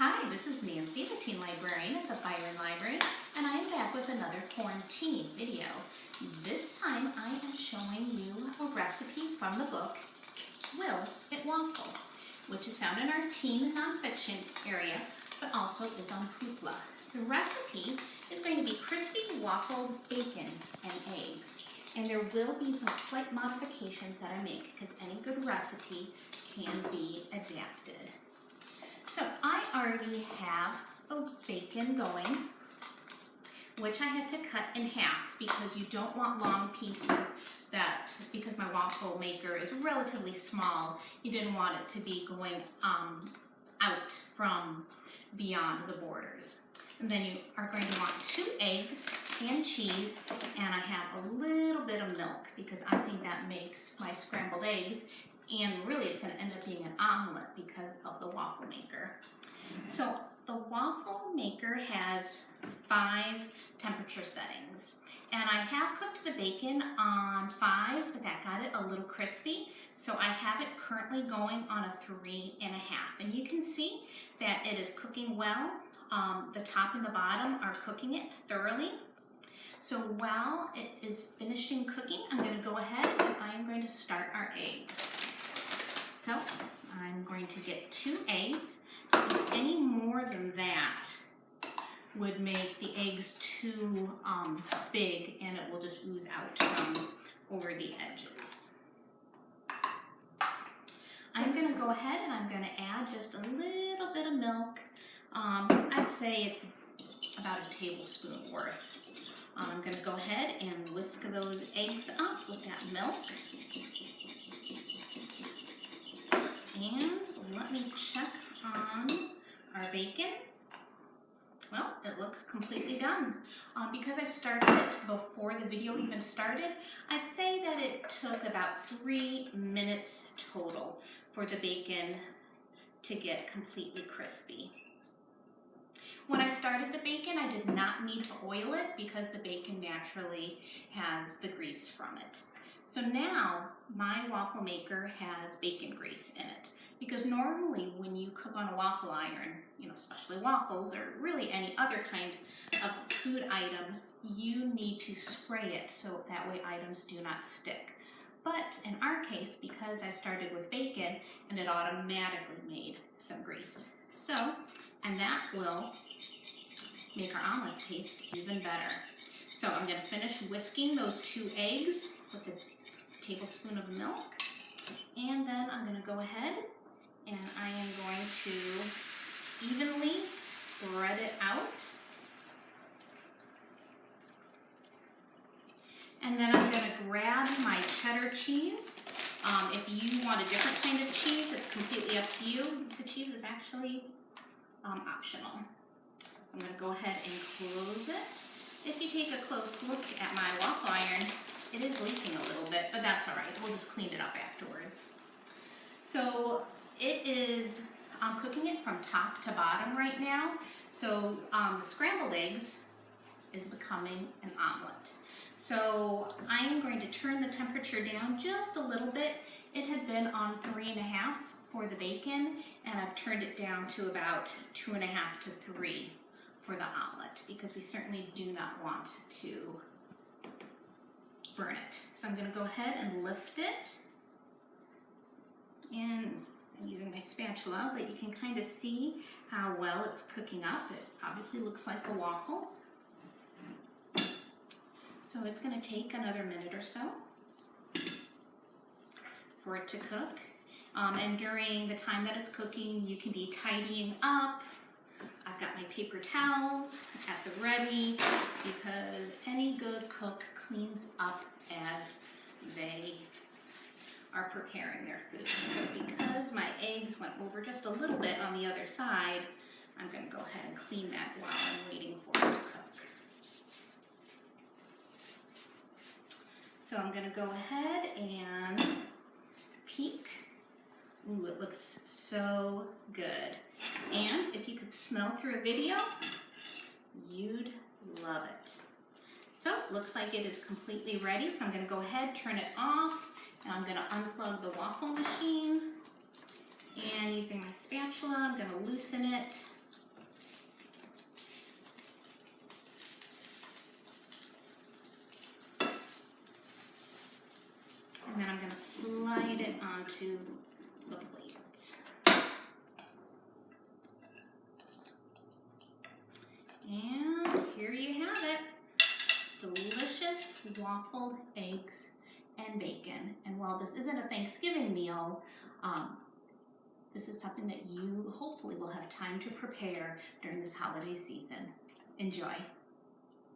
Hi, this is Nancy, the teen librarian at the Byron Library, and I am back with another quarantine video. This time I am showing you a recipe from the book Will It Waffle, which is found in our teen nonfiction area, but also is on Hoopla. The recipe is going to be crispy waffled bacon and eggs, and there will be some slight modifications that I make because any good recipe can be adapted. So I already have the bacon going, which I had to cut in half because you don't want long pieces because my waffle maker is relatively small, you didn't want it to be going out from beyond the borders. And then you are going to want 2 eggs and cheese, and I have a little bit of milk because I think that makes my scrambled eggs, and really it's going to end up being an omelet because of the waffle maker. So the waffle maker has 5 temperature settings, and I have cooked the bacon on 5, but that got it a little crispy. So I have it currently going on a 3.5, and you can see that it is cooking well. The top and the bottom are cooking it thoroughly. So while it is finishing cooking, I'm going to go ahead and I am going to start our eggs. So I'm going to get 2 eggs. Any more than that would make the eggs too big, and it will just ooze out from over the edges. I'm going to go ahead and I'm going to add just a little bit of milk. I'd say it's about a tablespoon worth. I'm going to go ahead and whisk those eggs up with that milk. And let me check on our bacon. Well, it looks completely done. Because I started it before the video even started, I'd say that it took about 3 minutes total for the bacon to get completely crispy. When I started the bacon, I did not need to oil it because the bacon naturally has the grease from it. So now my waffle maker has bacon grease in it, because normally when you cook on a waffle iron, especially waffles or really any other kind of food item, you need to spray it so that way items do not stick. But in our case, because I started with bacon, and it automatically made some grease. And that will make our omelet taste even better. So I'm going to finish whisking those 2 eggs with a tablespoon of milk, and then I'm going to go ahead and I am going to evenly spread it out. And then I'm going to grab my cheddar cheese. If you want a different kind of cheese, it's completely up to you. The cheese is actually optional. I'm going to go ahead and close it. If you take a close look at my waffle iron, it is leaking a little bit, but that's all right. We'll just clean it up afterwards. So it is, I'm cooking it from top to bottom right now. So the scrambled eggs is becoming an omelet. So I am going to turn the temperature down just a little bit. It had been on 3.5 for the bacon, and I've turned it down to about 2.5 to 3 for the omelet, because we certainly do not want to burn it. So I'm going to go ahead and lift it, and I'm using my spatula, but you can kind of see how well it's cooking up. It obviously looks like a waffle. So it's going to take another minute or so for it to cook. And during the time that it's cooking, you can be tidying up. I've got my paper towels at the ready because any good cook cleans up as they are preparing their food. So because my eggs went over just a little bit on the other side, I'm going to go ahead and clean that while I'm waiting for it to cook. So I'm going to go ahead and peek. Ooh, it looks so good. And if you could smell through a video, you'd love it. So it looks like it is completely ready. So I'm going to go ahead, turn it off, and I'm going to unplug the waffle machine. And using my spatula, I'm going to loosen it and slide it onto the plate. And here you have it. Delicious waffled eggs and bacon. And while this isn't a Thanksgiving meal, this is something that you hopefully will have time to prepare during this holiday season. Enjoy.